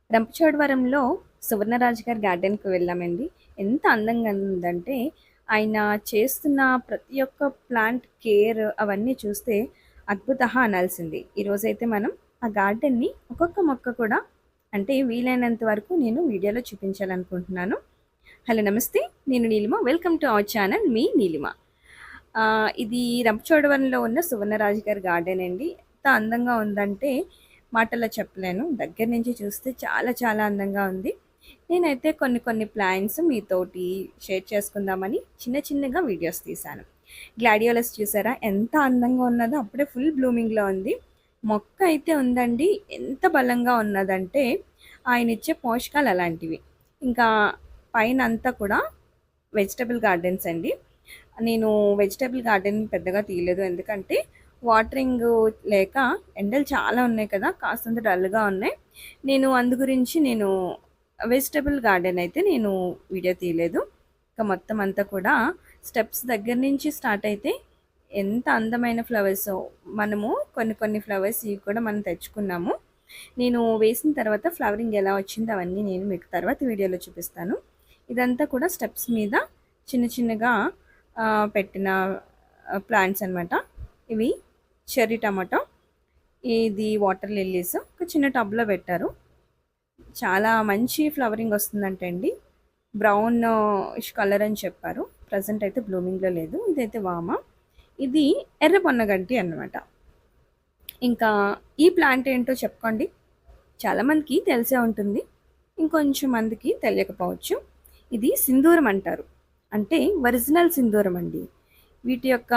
రంపచోడవరంలో సువర్ణరాజు గారి గార్డెన్‌కి వెళ్ళామండి. ఎంత అందంగా ఉందంటే, ఆయన చేస్తున్న ప్రతి ఒక్క ప్లాంట్ కేర్ అవన్నీ చూస్తే అద్భుతహ అనాల్సింది. ఈరోజైతే మనం ఆ గార్డెన్‌ని ఒక్కొక్క మొక్క కూడా అంటే వీలైనంత వరకు నేను వీడియోలో చూపించాలనుకుంటున్నాను. హలో! నమస్తే. నేను Neelima. Welcome to our channel మీ నీలిమ. ఇది రంపచోడవరంలో ఉన్న సువర్ణరాజు గారి గార్డెన్ అండి. ఎంత అందంగా ఉందంటే మాటల్లో చెప్పలేను. దగ్గర నుంచి చూస్తే చాలా చాలా అందంగా ఉంది. నేనైతే కొన్ని కొన్ని ప్లాంట్స్ మీతోటి షేర్ చేసుకుందామని చిన్న చిన్నగా వీడియోస్ తీశాను. గ్లాడియోలస్ చూసారా ఎంత అందంగా ఉన్నదో, అప్పుడే ఫుల్ బ్లూమింగ్‌లో ఉంది. మొక్క అయితే ఉందండి, ఎంత బలంగా ఉన్నదంటే ఆయన ఇచ్చే పోషకాలు అలాంటివి. ఇంకా పైనంతా కూడా వెజిటబుల్ గార్డెన్స్ అండి. నేను వెజిటబుల్ గార్డెన్ పెద్దగా తీయలేదు. ఎందుకంటే వాటరింగ్ లేక ఎండలు చాలా ఉన్నాయి కదా! కాస్తంత డల్‌గా ఉన్నాయి. అందు గురించి నేను వెజిటబుల్ గార్డెన్ అయితే నేను వీడియో తీయలేదు. ఇక మొత్తం అంతా కూడా స్టెప్స్ దగ్గర నుంచి స్టార్ట్ అయితే ఎంత అందమైన ఫ్లవర్సో. మనము కొన్ని కొన్ని ఫ్లవర్స్ ఇవి కూడా మనం తెచ్చుకున్నాము. నేను వేసిన తర్వాత ఫ్లవరింగ్ ఎలా వచ్చిందో అవన్నీ నేను మీకు తర్వాత వీడియోలో చూపిస్తాను. ఇదంతా కూడా స్టెప్స్ మీద చిన్న చిన్నగా పెట్టిన ప్లాంట్స్ అనమాట. ఇవి చెర్రీ టమాటో, ఇది వాటర్ లిల్లీస్ ఒక చిన్న టబ్లో పెట్టారు. చాలా మంచి ఫ్లవరింగ్ వస్తుందంటే అండి. బ్రౌన్ కలర్ అని చెప్పారు. ప్రజెంట్ అయితే బ్లూమింగ్లో లేదు. ఇదైతే వామ, ఇది ఎర్ర పొన్నగంటి అన్నమాట. ఇంకా ఈ ప్లాంట్ ఏంటో చెప్పుకోండి. చాలామందికి తెలిసే ఉంటుంది, ఇంకొంచెం మందికి తెలియకపోవచ్చు. ఇది సింధూరం అంటారు, అంటే ఒరిజినల్ సింధూరం అండి. వీటి యొక్క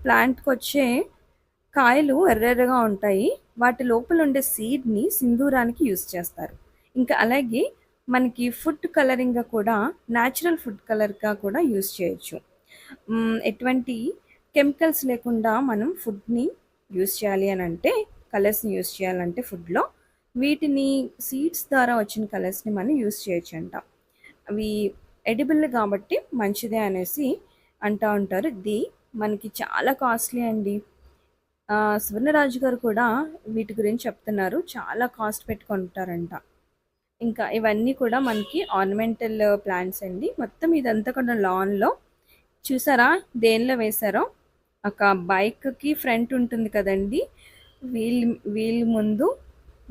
ప్లాంట్కి వచ్చే కాయలు ఎర్రెర్రగా ఉంటాయి. వాటి లోపల ఉండే సీడ్ని సింధూరానికి యూస్ చేస్తారు. ఇంకా అలాగే మనకి ఫుడ్ కలరింగ్గా కూడా, న్యాచురల్ ఫుడ్ కలర్గా కూడా యూస్ చేయొచ్చు. ఎటువంటి కెమికల్స్ లేకుండా మనం ఫుడ్ని యూస్ చేయాలి అని అంటే, కలర్స్ని యూస్ చేయాలంటే ఫుడ్లో వీటిని సీడ్స్ ద్వారా వచ్చిన కలర్స్ని మనం యూస్ చేయొచ్చు అంట. అవి ఎడిబుల్ కాబట్టి మంచిదే అనేసి అంటూ ఉంటారు. ఇది మనకి చాలా కాస్ట్లీ అండి. సువర్ణరాజు గారు కూడా వీటి గురించి చెప్తున్నారు. చాలా కాస్ట్ పెట్టుకుంటారంట. ఇంకా ఇవన్నీ కూడా మనకి ఆర్నమెంటల్ ప్లాంట్స్ అండి. మొత్తం ఇదంతా కూడా లాన్‌లో చూసారా దేనిలో వేశారో, ఒక బైక్‌కి ఫ్రంట్ ఉంటుంది కదండీ! వీల్ వీల్ ముందు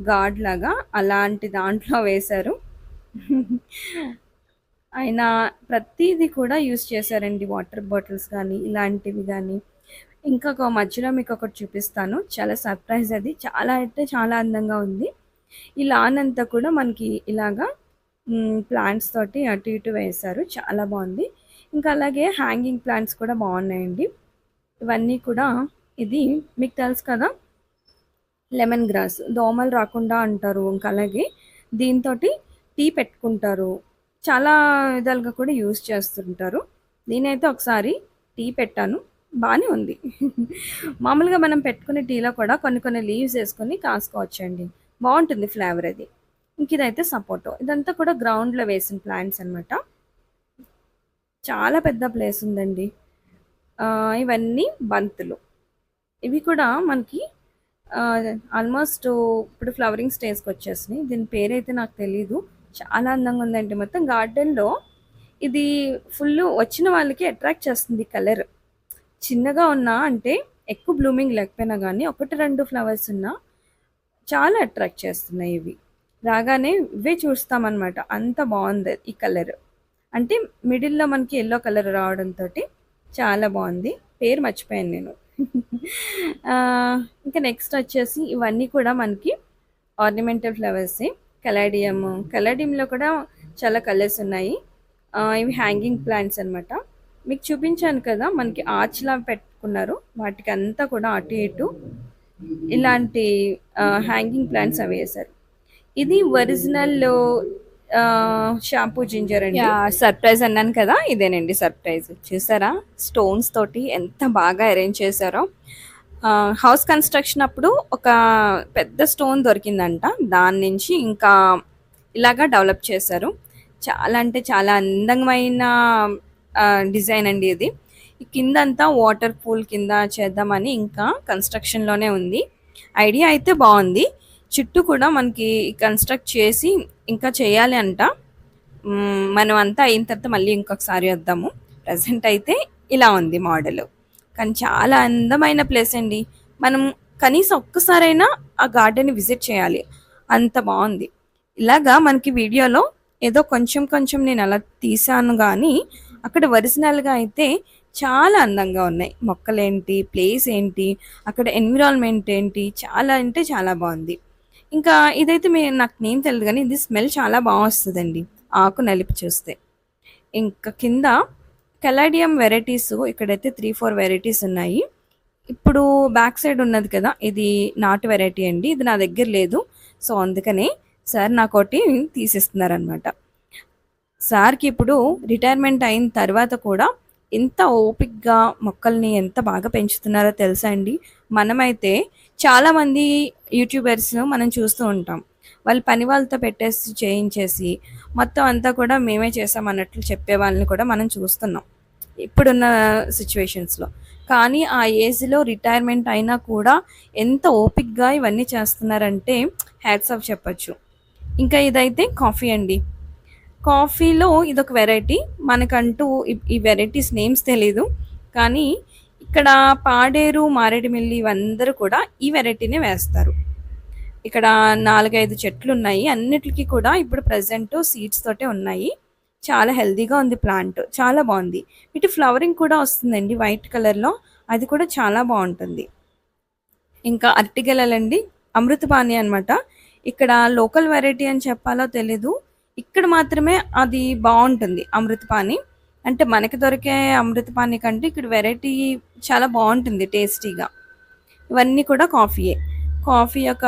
గార్డ్ లాగా అలాంటి దాంట్లో వేశారు. ఆయన ప్రతీది కూడా యూజ్ చేశారండి. వాటర్ బాటిల్స్ కానీ, ఇలాంటివి కానీ. ఇంకొక మధ్యలో మీకు ఒకటి చూపిస్తాను. చాలా సర్ప్రైజ్ అది. చాలా అంటే చాలా అందంగా ఉంది. ఈ లాన్ అంతా కూడా మనకి ఇలాగా ప్లాంట్స్ తోటి అటు ఇటు వేశారు. చాలా బాగుంది. ఇంకా అలాగే హ్యాంగింగ్ ప్లాంట్స్ కూడా బాగున్నాయండి. ఇవన్నీ కూడా, ఇది మీకు తెలుసు కదా, లెమన్ గ్రాస్ దోమలు రాకుండా అంటారు. ఇంకా అలాగే దీంతోటి టీ పెట్టుకుంటారు. చాలా విధాలుగా కూడా యూజ్ చేస్తుంటారు. నేనైతే ఒకసారి టీ పెట్టాను, బాగానే ఉంది. మామూలుగా మనం పెట్టుకునే టీలో కూడా కొన్ని కొన్ని లీవ్స్ వేసుకొని కాసుకోవచ్చండి, బాగుంటుంది ఫ్లేవర్ అది. ఇంక ఇదైతే సపోటో. ఇదంతా కూడా గ్రౌండ్లో వేసిన ప్లాంట్స్ అనమాట. చాలా పెద్ద ప్లేస్ ఉందండి. ఇవన్నీ బంతులు. ఇవి కూడా మనకి ఆల్మోస్ట్ ఇప్పుడు ఫ్లవరింగ్ స్టేజ్కి వచ్చేసినాయి. దీని పేరైతే నాకు తెలీదు. చాలా అందంగా ఉందండి. మొత్తం గార్డెన్లో ఇది ఫుల్ వచ్చిన వాళ్ళకి అట్రాక్ట్ చేస్తుంది కలర్. చిన్నగా ఉన్నా అంటే ఎక్కువ బ్లూమింగ్ లేకపోయినా కానీ, ఒకటి రెండు ఫ్లవర్స్ ఉన్నా చాలా అట్రాక్ట్ చేస్తున్నాయి. ఇవి రాగానే ఇవే చూస్తామన్నమాట. అంత బాగుంది ఈ కలర్. అంటే మిడిల్లో మనకి ఎల్లో కలర్ రావడంతో చాలా బాగుంది. పేరు మర్చిపోయాను నేను. ఇంకా నెక్స్ట్ వచ్చేసి ఇవన్నీ కూడా మనకి ఆర్నమెంటల్ ఫ్లవర్సే. కలాడియంలో కూడా చాలా కలర్స్ ఉన్నాయి. ఇవి హ్యాంగింగ్ ప్లాంట్స్ అనమాట. మీకు చూపించాను కదా, మనకి ఆర్చ్లా పెట్టుకున్నారు. వాటికి అంతా కూడా అటు ఇటు ఇలాంటి హ్యాంగింగ్ ప్లాంట్స్ అవి వేశారు. ఇది ఒరిజినల్ షాంపూ జింజర్ అండి. సర్ప్రైజ్ అన్నాను కదా, ఇదేనండి సర్ప్రైజ్. చూసారా స్టోన్స్ తోటి ఎంత బాగా అరేంజ్ చేశారో. హౌస్ కన్స్ట్రక్షన్ అప్పుడు ఒక పెద్ద స్టోన్ దొరికిందంట, దాని నుంచి ఇంకా ఇలాగా డెవలప్ చేశారు. చాలా అంటే చాలా అందమైన డిజైన్ అండి ఇది. కిందంతా వాటర్ పూల్ కింద చేద్దామని ఇంకా కన్స్ట్రక్షన్లోనే ఉంది. ఐడియా అయితే బాగుంది. చుట్టూ కూడా మనకి కన్‌స్ట్రక్ట్ చేసి ఇంకా చేయాలి అంట. మనం అంతా అయిన తర్వాత మళ్ళీ ఇంకొకసారి వద్దాము. ప్రెజెంట్ అయితే ఇలా ఉంది మోడలు. కానీ చాలా అందమైన ప్లేస్ అండి. మనం కనీసం ఒక్కసారైనా ఆ గార్డెన్‌ని విజిట్ చేయాలి. అంత బావుంది. ఇలాగా మనకి వీడియోలో ఏదో కొంచెం కొంచెం నేనలా తీశాను గానీ, అక్కడ ఒరిజినల్‌గా అయితే చాలా అందంగా ఉన్నాయి. మొక్కలేంటి, ప్లేస్ ఏంటి, అక్కడ ఎన్విరాన్మెంట్ ఏంటి, చాలా అంటే చాలా బావుంది. ఇంకా ఇదైతే నాకు నేమ్ తెలీదు గానీ, ఇది స్మెల్ చాలా బా వస్తదండి. ఆకు నలిపి చూస్తే. ఇంకా కింద కెలాడియం వెరైటీస్ ఇక్కడైతే 3, 4 వెరైటీస్ ఉన్నాయి. ఇప్పుడు బ్యాక్ సైడ్ ఉన్నది కదా! ఇది నాటు వెరైటీ అండి. ఇది నా దగ్గర లేదు. సో, అందుకనే సార్ నాకోటి తీసిస్తున్నారనమాట. సార్‌కి ఇప్పుడు రిటైర్మెంట్ అయిన తర్వాత కూడా ఎంత ఓపికగా మొక్కల్ని ఎంత బాగా పెంచుతున్నారో తెలుసా అండి? మనమైతే చాలామంది యూట్యూబర్స్ మనం చూస్తూ ఉంటాం. వాళ్ళు పని వాళ్ళతో పెట్టేసి చేయించేసి మొత్తం అంతా కూడా మేమే చేసాం అన్నట్లు చెప్పే వాళ్ళని కూడా మనం చూస్తున్నాం. ఇప్పుడున్న సిట్యుయేషన్స్‌లో. కానీ ఆ ఏజ్‌లో రిటైర్మెంట్ అయినా కూడా ఎంత ఓపికగా ఇవన్నీ చేస్తున్నారంటే హ్యాట్స్ ఆఫ్ చెప్పొచ్చు. ఇంకా ఇదైతే కాఫీ అండి. కాఫీలో ఇదొక వెరైటీ. మనకంటూ ఈ వెరైటీస్ నేమ్స్ తెలీదు. కానీ ఇక్కడ పాడేరు, మారేడుమిల్లి ఇవందరూ కూడా ఈ వెరైటీనే వేస్తారు. ఇక్కడ 4, 5 చెట్లున్నాయి. అన్నిట్లికి కూడా ఇప్పుడు ప్రెజెంట్ సీడ్స్ తోటే ఉన్నాయి. చాలా హెల్తీగా ఉంది ప్లాంట్. చాలా బావుంది. ఇటు ఫ్లవరింగ్ కూడా వస్తుందండి వైట్ కలర్‌లో. అది కూడా చాలా బావుంటుంది. ఇంకా అరటిగెలలండి. అమృతపాణి అనమాట. ఇక్కడ లోకల్ వెరైటీ అని చెప్పాలో తెలీదు. ఇక్కడ మాత్రమే అది బావుంటుంది అమృతపాణి. అంటే మనకి దొరికే అమృతపాణి కంటే ఇక్కడ వెరైటీ చాలా బావుంటుంది టేస్టీగా. ఇవన్నీ కూడా కాఫీయే. కాఫీ ఒక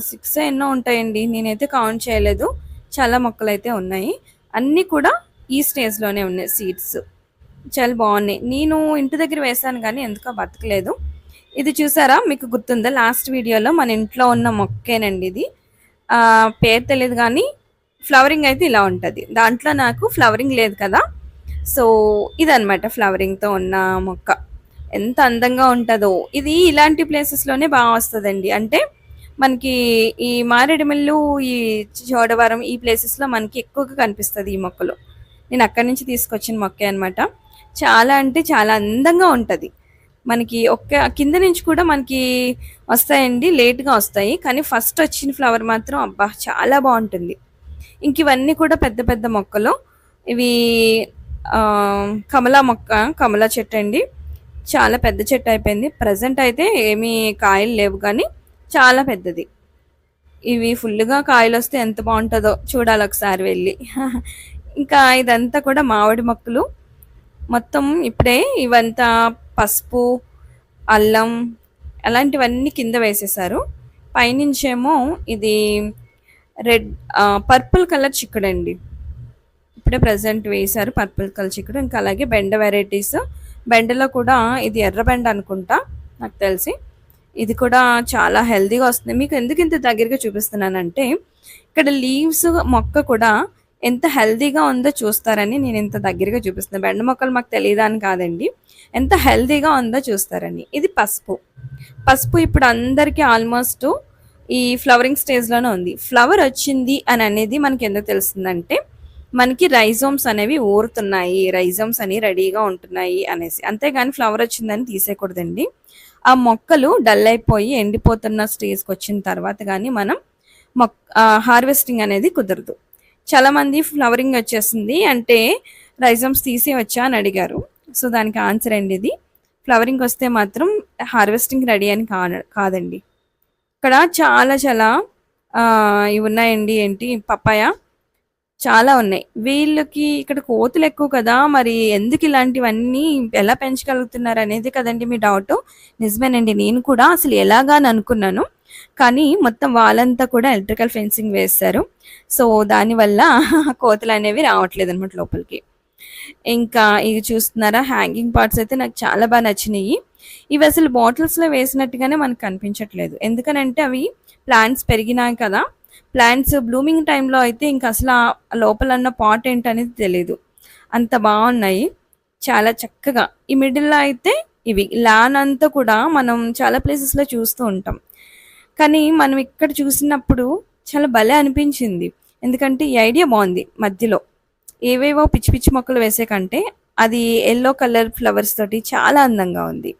6 ఎన్నో ఉంటాయండి. నేనైతే కౌంట్ చేయలేదు. చాలా మొక్కలైతే ఉన్నాయి. అన్నీ కూడా ఈ స్టేజ్‌లోనే ఉన్నాయి సీడ్స్. చాలా బావున్నాయి. నేను ఇంటి దగ్గర వేశాను గానీ ఎందుకో బతకలేదు. ఇది చూసారా? మీకు గుర్తుందా? లాస్ట్ వీడియోలో మన ఇంట్లో ఉన్న మొక్కేనండి ఇది. పేరు తెలీదు గానీ ఫ్లవరింగ్ అయితే ఇలా ఉంటది. దాంట్లో నాకు ఫ్లవరింగ్ లేదు కదా! సో, ఇదనమాట ఫ్లవరింగ్‌తో ఉన్న మొక్క. ఎంత అందంగా ఉంటదో. ఇది ఇలాంటి ప్లేసెస్‌లోనే బా వస్తదండి. అంటే మనకి ఈ మారేడుమిల్లు, ఈ చోడవరం ఈ ప్లేసెస్‌లో మనకి ఎక్కువగా కనిపిస్తది ఈ మొక్కలు. నేను అక్కడి నుంచి తీసుకొచ్చిన మొక్కే అనమాట. చాలా అంటే చాలా అందంగా ఉంటది. మనకి కింద నుంచి కూడా మనకి వస్తాయండి. లేట్‌గా వస్తాయి. కానీ ఫస్ట్ వచ్చిన ఫ్లవర్ మాత్రం అబ్బా! చాలా బావుంటుంది. ఇవన్నీ కూడా పెద్ద పెద్ద మొక్కలు. ఇవి కమలా మొక్క, కమలా చెట్టండి. చాలా పెద్ద చెట్టు అయిపోయింది. ప్రెజెంట్ అయితే ఏమీ కాయలు లేవు గానీ చాలా పెద్దది. ఇవి ఫుల్లుగా కాయలొస్తే ఎంత బావుంటదో చూడాలొకసారి వెళ్లి. ఇంకా ఇదంతా కూడా మామిడి మొక్కలు. మొత్తం ఇప్పుడే ఇవంతా పసుపు, అల్లం అలాంటివన్నీ కింద వేసేశారు. పైనుంచేమో ఇది పర్పుల్ కలర్ చిక్కుడండి. ఇప్పుడే ప్రెజెంట్ వేశారు పర్పుల్ కలర్ చిక్కుడు. ఇంకా అలాగే బెండ వెరైటీస్. బెండలో కూడా ఇది ఎర్ర బెండ అనుకుంటా నాకు తెలిసి. ఇది కూడా చాలా హెల్తీగా వస్తుంది. మీకు ఎందుకు ఇంత దగ్గరగా చూపిస్తున్నానంటే ఇక్కడ లీవ్స్ మొక్క కూడా ఎంత హెల్తీగా ఉందో చూస్తారని నేను ఇంత దగ్గరగా చూపిస్తున్నాను. బెండ మొక్కలు మాకు తెలియదా అని కాదండి. ఎంత హెల్తీగా ఉందో చూస్తారని. ఇది పసుపు. పసుపు ఇప్పుడు అందరికీ ఆల్మోస్ట్ ఈ ఫ్లవరింగ్ స్టేజ్‌లోనే ఉంది. ఫ్లవర్ వచ్చింది అని అనేది మనకి ఎందుకు తెలుస్తుందంటే మనకి రైజోమ్స్ అనేవి ఊరుతున్నాయి. రైజోమ్స్ అని రెడీగా ఉంటున్నాయి అనేసి. అంతేగాని ఫ్లవర్ వచ్చిందని తీసేయకూడదండి. ఆ మొక్కలు డల్ అయిపోయి ఎండిపోతున్న స్టేజ్‌కి వచ్చిన తర్వాత గానీ మనం హార్వెస్టింగ్ అనేది కుదరదు. చాలామంది ఫ్లవరింగ్ వచ్చేసింది అంటే రైజోమ్స్ తీసేయొచ్చా అని అడిగారు. సో, దానికి ఆన్సర్ అండి ఇది. ఫ్లవరింగ్ వస్తే మాత్రం హార్వెస్టింగ్ రెడీ అని కాదండి. ఇక్కడ చాలా చాలా ఇవి ఉన్నాయండి. ఏంటి పపాయ చాలా ఉన్నాయి. వీళ్ళకి ఇక్కడ కోతులు ఎక్కువ కదా! మరి ఎందుకు ఇలాంటివన్నీ ఎలా పెంచగలుగుతున్నారు అనేది కదండీ మీ డౌటు. నిజమేనండి. నేను కూడా అసలు ఎలాగా అని అనుకున్నాను. కానీ మొత్తం వాళ్ళంతా కూడా ఎలక్ట్రికల్ ఫెన్సింగ్ వేశారు. సో, దానివల్ల కోతులనేవి రావట్లేదనమాట లోపలికి. ఇంకా ఇవి చూస్తున్నారా? హ్యాంగింగ్ పార్ట్స్ అయితే నాకు చాలా బా నచ్చినియి. ఇవి అసలు బాటిల్స్‌లో వేసినట్టుగానే మనకు కనిపించట్లేదు. ఎందుకనంటే అవి ప్లాంట్స్ పెరిగినాయి కదా! ప్లాంట్స్ బ్లూమింగ్ టైంలో అయితే ఇంక అసల లోపల ఉన్న పాట్ ఏంటనేది తెలీదు. అంత బావున్నాయి. చాలా చక్కగా ఈ మిడిల్‌లో అయితే ఇవి లాన్ అంతా కూడా మనం చాలా ప్లేసెస్‌లో చూస్తూ ఉంటాం. కానీ మనం ఇక్కడ చూసినప్పుడు చాలా భలే అనిపించింది. ఎందుకంటే ఈ ఐడియా బాగుంది. మధ్యలో ఏవేవో పిచ్చి పిచ్చి మొక్కలు వేసే కంటే అది ఎల్లో కలర్ ఫ్లవర్స్ తోటి చాలా అందంగా ఉంది.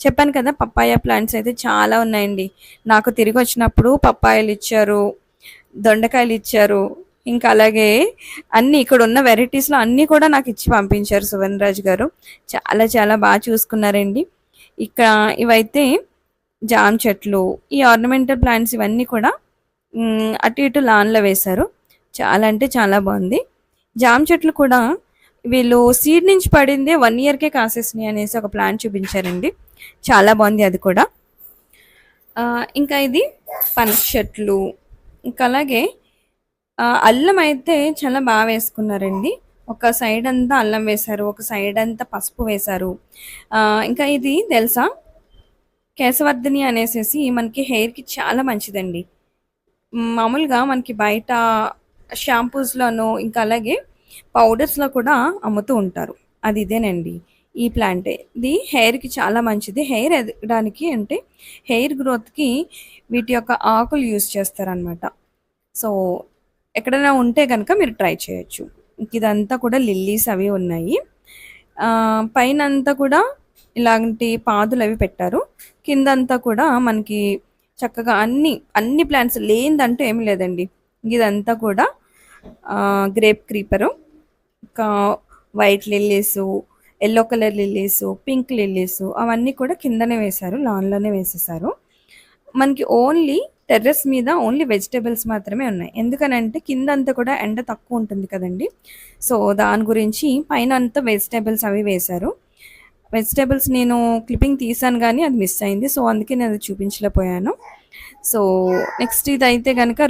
చెప్పాను కదా, పప్పాయ ప్లాంట్స్ అయితే చాలా ఉన్నాయండి. నాకు తిరిగి వచ్చినప్పుడు పప్పాయలు ఇచ్చారు, దొండకాయలు ఇచ్చారు. ఇంకా అలాగే అన్నీ ఇక్కడ ఉన్న వెరైటీస్లో అన్నీ కూడా నాకు ఇచ్చి పంపించారు సువర్ణరాజు గారు. చాలా చాలా బాగా చూసుకున్నారండి. ఇక ఇవైతే జామ చెట్లు, ఈ ఆర్నమెంటల్ ప్లాంట్స్ ఇవన్నీ కూడా అటు ఇటు లాన్లో వేశారు. చాలా అంటే చాలా బాగుంది. జామ చెట్లు కూడా వీళ్ళు సీడ్ నుంచి పడిందే 1 ఇయర్కే కాసేసినాయి అనేసి ఒక ప్లాంట్ చూపించారండి. చాలా బాగుంది అది కూడా. ఇంకా ఇది పనస చెట్లు. ఇంకా అలాగే అల్లం అయితే చాలా బాగా వేసుకున్నారండి. ఒక సైడ్ అంతా అల్లం వేశారు, ఒక సైడ్ అంతా పసుపు వేశారు. ఇంకా ఇది తెలుసా, కేశవర్ధిని అనేసేసి మనకి హెయిర్కి చాలా మంచిదండి. మామూలుగా మనకి బయట షాంపూస్లోనూ ఇంకా అలాగే పౌడర్స్లో కూడా అమ్ముతూ ఉంటారు. అది ఇదేనండి, ఈ ప్లాంటే. ఇది హెయిర్కి చాలా మంచిది. హెయిర్ ఎదగడానికి అంటే హెయిర్ గ్రోత్కి వీటి యొక్క ఆకులు యూస్ చేస్తారనమాట. సో ఎక్కడైనా ఉంటే కనుక మీరు ట్రై చేయొచ్చు. ఇదంతా కూడా లిల్లీస్ అవి ఉన్నాయి. పైన అంతా కూడా ఇలాంటి పాదులు అవి పెట్టారు. కిందంతా కూడా మనకి చక్కగా అన్ని ప్లాంట్స్ లేనిదంటూ ఏమి లేదండి. ఇదంతా కూడా గ్రేప్ క్రీపరు, ఇంకా వైట్ లిల్లీసు, ఎల్లో కలర్ లిల్లీసు, పింక్ లిల్లీసు అవన్నీ కూడా కిందనే వేశారు, లాన్లోనే వేసేసారు. మనకి ఓన్లీ టెర్రస్ మీద ఓన్లీ వెజిటేబుల్స్ మాత్రమే ఉన్నాయి. ఎందుకనంటే కింద అంతా కూడా ఎండ తక్కువ ఉంటుంది కదండి. సో దాని గురించి పైన అంతా వెజిటేబుల్స్ అవి వేశారు. వెజిటేబుల్స్ నేను క్లిప్పింగ్ తీసాను కానీ అది మిస్ అయింది. సో అందుకే నేను అది చూపించలేకపోయాను. సో నెక్స్ట్ ఇదైతే కనుక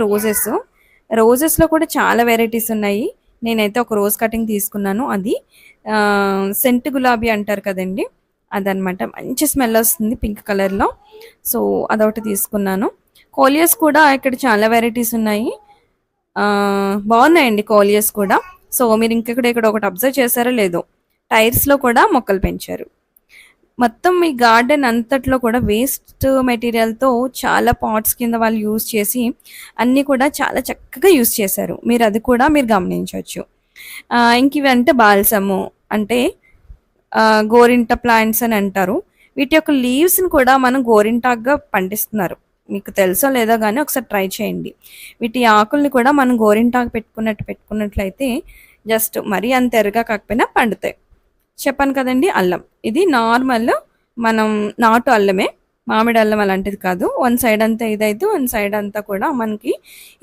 రోజెస్లో కూడా చాలా వెరైటీస్ ఉన్నాయి. నేనైతే ఒక రోజ్ కటింగ్ తీసుకున్నాను. అది సెంట్ గులాబీ అంటారు కదండి, అదనమాట. మంచి స్మెల్ వస్తుంది పింక్ కలర్లో. సో అదొకటి తీసుకున్నాను. కోలియస్ కూడా ఇక్కడ చాలా వెరైటీస్ ఉన్నాయి. బాగున్నాయండి కోలియస్ కూడా. సో మీరు ఇక్కడ ఒకటి అబ్జర్వ్ చేశారో లేదో, టైర్స్లో కూడా మొక్కలు పెంచారు. మొత్తం ఈ గార్డెన్ అంతట్లో కూడా వేస్ట్ మెటీరియల్తో చాలా పాట్స్ కింద వాళ్ళు యూజ్ చేసి అన్నీ కూడా చాలా చక్కగా యూజ్ చేశారు. మీరు అది కూడా మీరు గమనించవచ్చు. ఇంక ఇవి అంటే బాల్సము అంటే గోరింట ప్లాంట్స్ అని అంటారు. వీటి యొక్క లీవ్స్ని కూడా మనం గోరింటాగ్గా పండిస్తున్నారు. మీకు తెలుసో లేదో కానీ ఒకసారి ట్రై చేయండి. వీటి ఆకుల్ని కూడా మనం గోరింటాకు పెట్టుకున్నట్లయితే జస్ట్ మరీ అంత ఎర్రగా కాకపోయినా పండుతాయి. చెప్పాను కదండి, అల్లం ఇది నార్మల్ మనం నాటు అల్లమే, మామిడి అల్లం అలాంటిది కాదు. వన్ సైడ్ అంతా ఇదైతే వన్ సైడ్ అంతా కూడా మనకి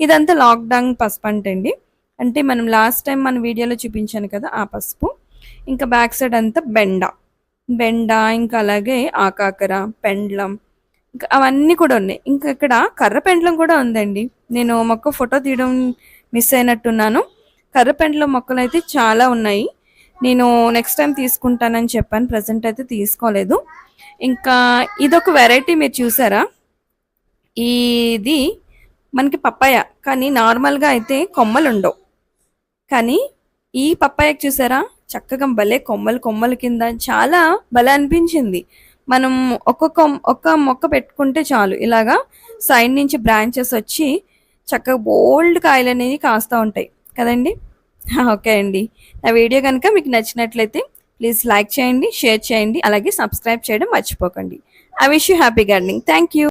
ఇదంతా లాక్డౌన్ పసుపు అంటండి. అంటే మనం లాస్ట్ టైం మన వీడియోలో చూపించాను కదా ఆ పసుపు. ఇంకా బ్యాక్ సైడ్ అంతా బెండ ఇంకా అలాగే ఆకాకర, పెండ్లం, ఇంకా అవన్నీ కూడా ఉన్నాయి. ఇంకా ఇక్కడ కర్ర పెండ్లం కూడా ఉందండి. నేను మొక్క ఫోటో తీయడం మిస్ అయినట్టున్నాను. కర్ర పెండ్లం మొక్కలు అయితే చాలా ఉన్నాయి. నేను నెక్స్ట్ టైం తీసుకుంటానని చెప్పాను, ప్రజెంట్ అయితే తీసుకోలేదు. ఇంకా ఇదొక వెరైటీ మీరు చూసారా, ఇది మనకి పప్పాయ, కానీ నార్మల్గా అయితే కొమ్మలు ఉండవు. కానీ ఈ పప్పాయకు చూసారా, చక్కగా భలే కొమ్మల కింద చాలా భలే అనిపించింది. మనం ఒక్క మొక్క పెట్టుకుంటే చాలు, ఇలాగా సైడ్ నుంచి బ్రాంచెస్ వచ్చి చక్కగా బోల్డ్ కాయలు అనేవి కాస్తూ ఉంటాయి కదండి. ఓకే అండి, నా వీడియో కనుక మీకు నచ్చినట్లయితే ప్లీజ్ లైక్ చేయండి, షేర్ చేయండి, అలాగే సబ్స్క్రైబ్ చేయడం మర్చిపోకండి. I wish you happy gardening. Thank you.